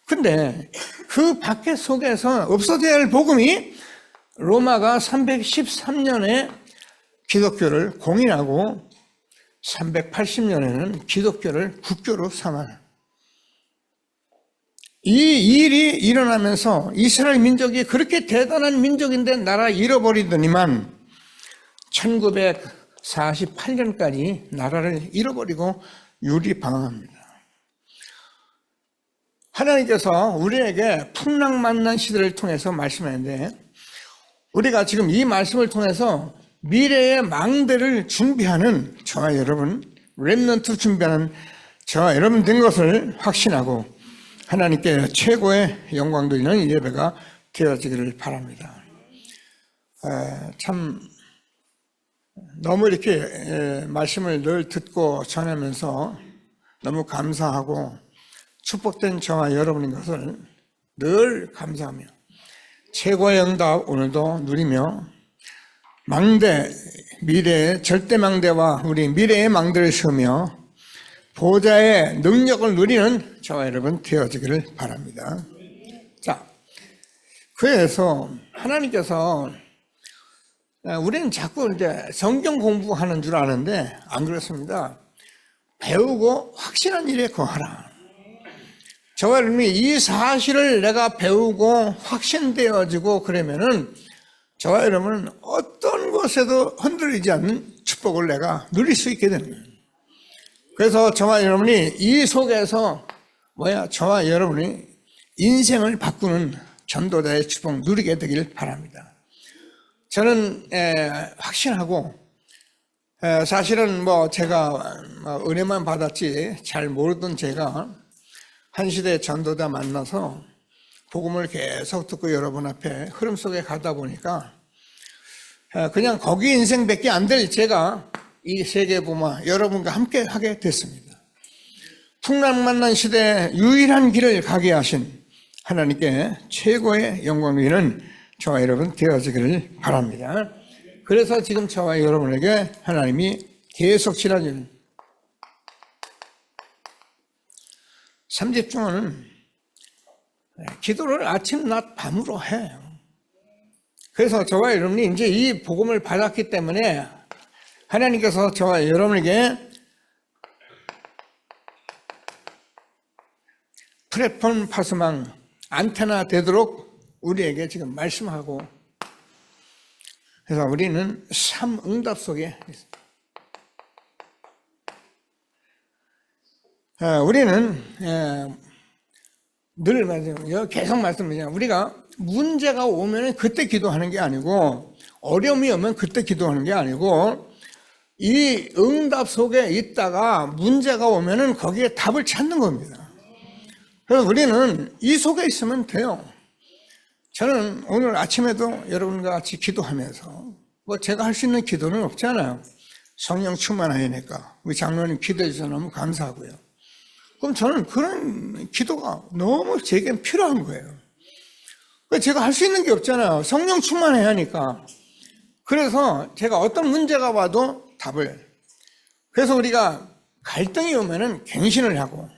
근데 그 박해 속에서 없어져야 할 복음이 로마가 313년에 기독교를 공인하고 380년에는 기독교를 국교로 삼아요. 이 일이 일어나면서 이스라엘 민족이 그렇게 대단한 민족인데 나라 잃어버리더니만 1948년까지 나라를 잃어버리고 유리방황합니다. 하나님께서 우리에게 풍랑만난 시대를 통해서 말씀하는데 우리가 지금 이 말씀을 통해서 미래의 망대를 준비하는 저와 여러분, 렘넌트 준비하는 저와 여러분 된 것을 확신하고 하나님께 최고의 영광 돌리는 예배가 되어지기를 바랍니다. 참 너무 이렇게 말씀을 늘 듣고 전하면서 너무 감사하고 축복된 저와 여러분인 것을 늘 감사하며 최고의 응답 오늘도 누리며 망대, 미래의 절대 망대와 우리 미래의 망대를 세우며 보좌의 능력을 누리는 저와 여러분 되어지기를 바랍니다. 자, 그래서 하나님께서 우리는 자꾸 이제 성경 공부하는 줄 아는데 안 그렇습니다. 배우고 확신한 일에 거하라. 저와 여러분이 이 사실을 내가 배우고 확신되어지고 그러면은 저와 여러분은 어떤 것에도 흔들리지 않는 축복을 내가 누릴 수 있게 됩니다. 그래서 저와 여러분이 이 속에서 저와 여러분이 인생을 바꾸는 전도자의 축복 누리게 되길 바랍니다. 저는 확신하고 사실은 제가 은혜만 받았지 잘 모르던 제가 한 시대 전도자 만나서 복음을 계속 듣고 여러분 앞에 흐름 속에 가다 보니까 그냥 거기 인생밖에 안 될 제가 이 세계복음 여러분과 함께 하게 됐습니다. 풍랑만난 시대에 유일한 길을 가게 하신 하나님께 최고의 영광이는 저와 여러분 되어지기를 바랍니다. 그래서 지금 저와 여러분에게 하나님이 계속 지나는 3집중은 기도를 아침, 낮, 밤으로 해요. 그래서 저와 여러분이 이제 이 복음을 받았기 때문에 하나님께서 저와 여러분에게 플랫폼 파수망 안테나 되도록 우리에게 지금 말씀하고 그래서 우리는 삶 응답 속에 있습니다. 우리는 늘 계속 말씀드리잖아요. 우리가 문제가 오면 그때 기도하는 게 아니고 어려움이 오면 그때 기도하는 게 아니고 이 응답 속에 있다가 문제가 오면 거기에 답을 찾는 겁니다. 그래서 우리는 이 속에 있으면 돼요. 저는 오늘 아침에도 여러분과 같이 기도하면서 제가 할 수 있는 기도는 없잖아요. 성령 충만하니까 우리 장로님 기도해 주셔서 너무 감사하고요. 그럼 저는 그런 기도가 너무 제게 필요한 거예요. 제가 할 수 있는 게 없잖아요. 성령 충만해야 하니까. 그래서 제가 어떤 문제가 와도 답을. 그래서 우리가 갈등이 오면은 갱신을 하고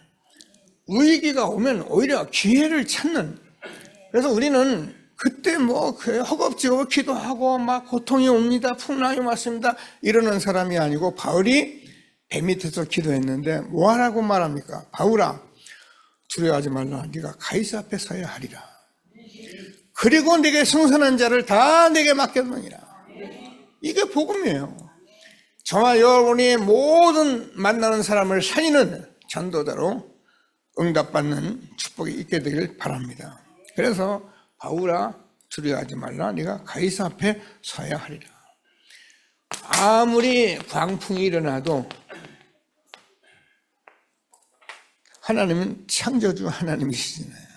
위기가 오면 오히려 기회를 찾는, 그래서 우리는 그때 허겁지겁 기도하고 막 고통이 옵니다, 풍랑이 왔습니다 이러는 사람이 아니고, 바울이 배 밑에서 기도했는데 뭐하라고 말합니까? 바울아, 두려워하지 말라. 네가 가이사 앞에 서야 하리라. 그리고 네게 승선한 자를 다 네게 맡겼느니라. 이게 복음이에요. 저와 여러분이 모든 만나는 사람을 살리는 전도자로 응답받는 축복이 있게 되길 바랍니다. 그래서 바울아, 두려워하지 말라. 네가 가이사 앞에 서야 하리라. 아무리 광풍이 일어나도 하나님은 창조주 하나님이시잖아요.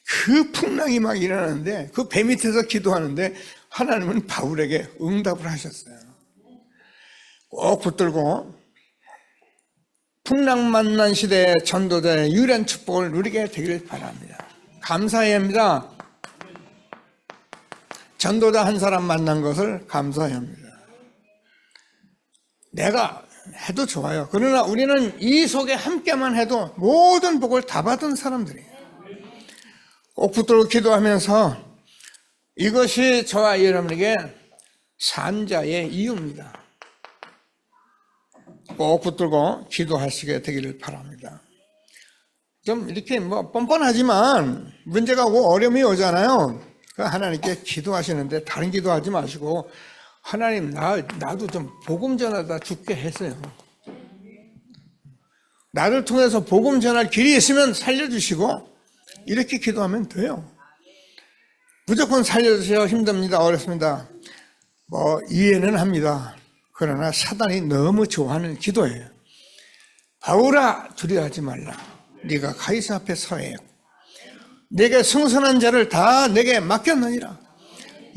그 풍랑이 막 일어나는데 그 배 밑에서 기도하는데 하나님은 바울에게 응답을 하셨어요. 꼭 붙들고 풍랑 만난 시대의 전도자의 유일한 축복을 누리게 되길 바랍니다. 감사해야 합니다. 전도자 한 사람 만난 것을 감사해야 합니다. 내가 해도 좋아요. 그러나 우리는 이 속에 함께만 해도 모든 복을 다 받은 사람들이에요. 꼭 붙들고 기도하면서 이것이 저와 여러분에게 산자의 이유입니다. 꼭 붙들고 기도하시게 되기를 바랍니다. 좀 이렇게 뻔뻔하지만 문제가 오고 어려움이 오잖아요. 하나님께 기도하시는데 다른 기도하지 마시고, 하나님 나도 좀 복음 전하다 죽게 했어요. 나를 통해서 복음 전할 길이 있으면 살려주시고, 이렇게 기도하면 돼요. 무조건 살려주세요. 힘듭니다. 어렵습니다. 이해는 합니다. 그러나 사단이 너무 좋아하는 기도예요. 바울아, 두려워하지 말라. 네가 가이사 앞에 서해. 내게 승선한 자를 다 내게 맡겼느니라.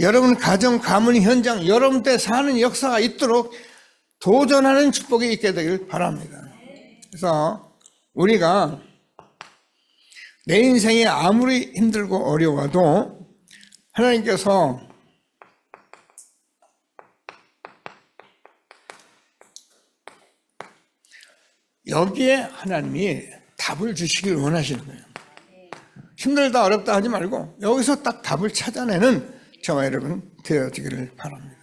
여러분 가정, 가문, 현장, 여러분 때 사는 역사가 있도록 도전하는 축복이 있게 되길 바랍니다. 그래서 우리가 내 인생이 아무리 힘들고 어려워도 하나님께서 여기에 하나님이 답을 주시길 원하시는 거예요. 힘들다 어렵다 하지 말고 여기서 딱 답을 찾아내는 저와 여러분 되어지기를 바랍니다.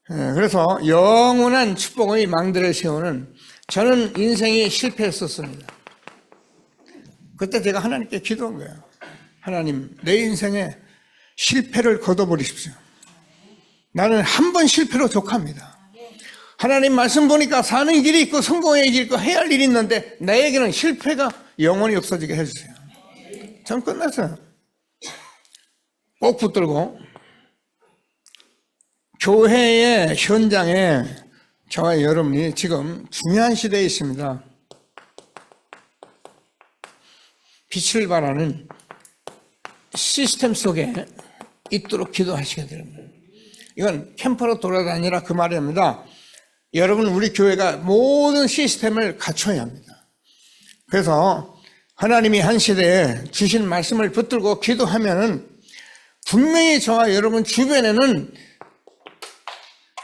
그래서 영원한 축복의 망대를 세우는, 저는 인생이 실패했었습니다. 그때 제가 하나님께 기도한 거예요. 하나님, 내 인생에 실패를 걷어버리십시오. 나는 한 번 실패로 족합니다. 하나님 말씀 보니까 사는 길이 있고 성공의 길이 있고 해야 할 일이 있는데 나에게는 실패가 영원히 없어지게 해주세요. 전 끝났어요. 꼭 붙들고 교회의 현장에 저와 여러분이 지금 중요한 시대에 있습니다. 빛을 발하는 시스템 속에 있도록 기도하시게 됩니다. 이건 캠퍼로 돌아다니라 그 말이 아닙니다. 여러분, 우리 교회가 모든 시스템을 갖춰야 합니다. 그래서 하나님이 한 시대에 주신 말씀을 붙들고 기도하면은 분명히 저와 여러분 주변에는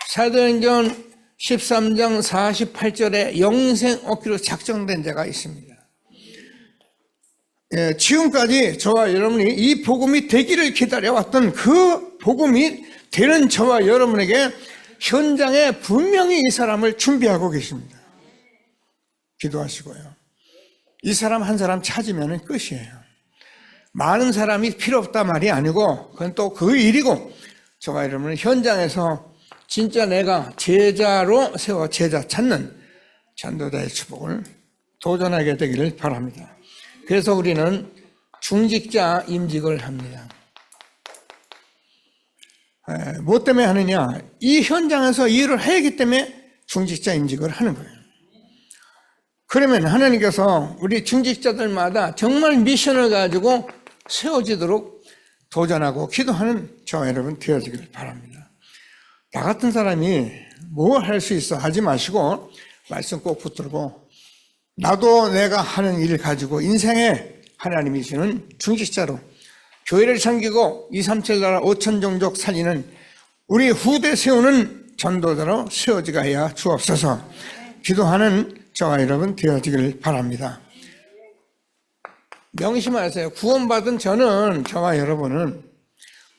사도행전 13장 48절에 영생 얻기로 작정된 자가 있습니다. 지금까지 저와 여러분이 이 복음이 되기를 기다려왔던 그 복음이 되는 저와 여러분에게 현장에 분명히 이 사람을 준비하고 계십니다. 기도하시고요. 이 사람 한 사람 찾으면 끝이에요. 많은 사람이 필요 없다 말이 아니고 그건 또 그 일이고, 저와 여러분은 현장에서 진짜 내가 제자로 세워 제자 찾는 전도자의 축복을 도전하게 되기를 바랍니다. 그래서 우리는 중직자 임직을 합니다. 뭐 때문에 하느냐? 이 현장에서 일을 해야 하기 때문에 중직자 임직을 하는 거예요. 그러면 하나님께서 우리 중직자들마다 정말 미션을 가지고 세워지도록 도전하고 기도하는 저와 여러분 되어지기를 바랍니다. 나 같은 사람이 뭘 할 수 있어 하지 마시고 말씀 꼭 붙들고, 나도 내가 하는 일 가지고 인생에 하나님이 주는 중직자로 교회를 섬기고 237나라 5천 종족 살리는 우리 후대 세우는 전도자로 세워지게 하여 주옵소서. 기도하는 저와 여러분 되어지길 바랍니다. 명심하세요. 구원받은 저와 여러분은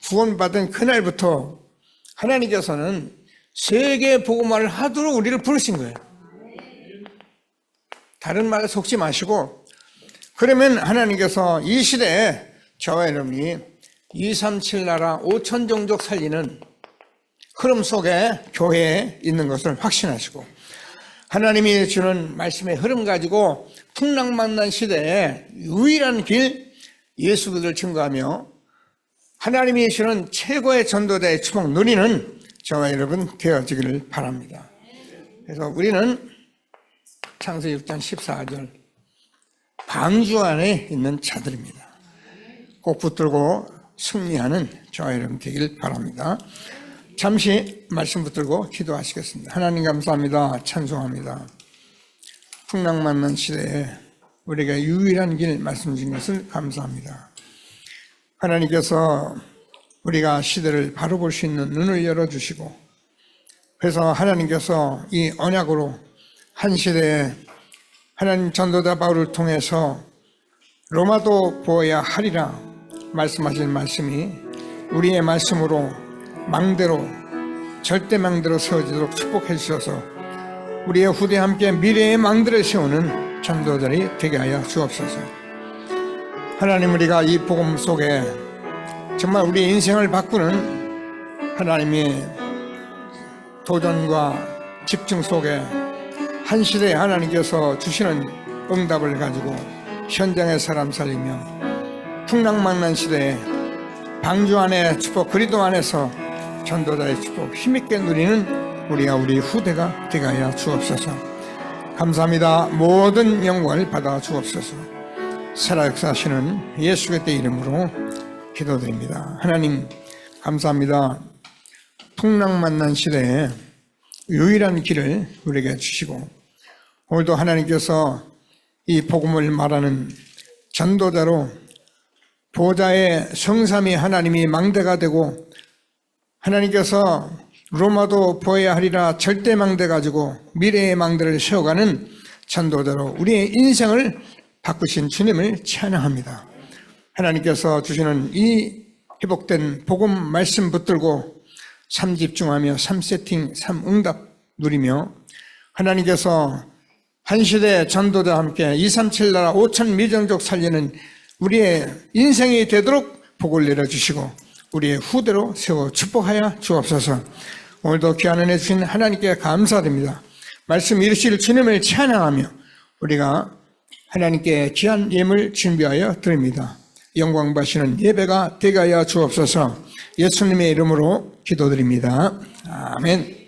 구원받은 그날부터 하나님께서는 세계 복음화를 하도록 우리를 부르신 거예요. 다른 말에 속지 마시고, 그러면 하나님께서 이 시대에 저와 여러분이 237 나라 5천 종족 살리는 흐름 속에 교회에 있는 것을 확신하시고, 하나님이 주는 말씀의 흐름 가지고 풍랑만난 시대에 유일한 길 예수 그리스도를 증거하며 하나님이 주는 최고의 전도자의 축복 누리는 저와 여러분 되어지기를 바랍니다. 그래서 우리는 창세기 6장 14절 방주 안에 있는 자들입니다. 꼭 붙들고 승리하는 저와 여러분 되길 바랍니다. 잠시 말씀 붙들고 기도하시겠습니다. 하나님 감사합니다. 찬송합니다. 풍랑만난 시대에 우리가 유일한 길 말씀 주신 것을 감사합니다. 하나님께서 우리가 시대를 바로 볼 수 있는 눈을 열어주시고, 그래서 하나님께서 이 언약으로 한 시대에 하나님 전도자 바울을 통해서 로마도 보아야 하리라 말씀하신 말씀이 우리의 말씀으로 망대로 절대 망대로 세워지도록 축복해 주셔서 우리의 후대와 함께 미래의 망대를 세우는 전도자들이 되게 하여 주옵소서. 하나님, 우리가 이 복음 속에 정말 우리 인생을 바꾸는 하나님의 도전과 집중 속에 한 시대에 하나님께서 주시는 응답을 가지고 현장의 사람 살리며 풍랑만난 시대에 방주 안에 축복, 그리도 안에서 전도자의 축복 힘있게 누리는 우리가 우리 후대가 되게 하여 주옵소서. 감사합니다. 모든 영광을 받아 주옵소서. 살아 역사하시는 예수 그리스도의 이름으로 기도드립니다. 하나님 감사합니다. 풍랑만난 시대에 유일한 길을 우리에게 주시고, 오늘도 하나님께서 이 복음을 말하는 전도자로 보좌의 성삼위 하나님이 망대가 되고, 하나님께서 로마도 보아야 하리라 절대 망대 가지고 미래의 망대를 세워가는 전도자로 우리의 인생을 바꾸신 주님을 찬양합니다. 하나님께서 주시는 이 회복된 복음 말씀 붙들고 삶 집중하며 삶 세팅, 삶 응답 누리며 하나님께서 한 시대 전도자와 함께 237 나라 5천 미전족 살리는 우리의 인생이 되도록 복을 내려주시고 우리의 후대로 세워 축복하여 주옵소서. 오늘도 귀한 은혜 주신 하나님께 감사드립니다. 말씀 이루실 주님을 찬양하며 우리가 하나님께 귀한 예물 준비하여 드립니다. 영광 받으시는 예배가 되게 하여 주옵소서. 예수님의 이름으로 기도드립니다. 아멘.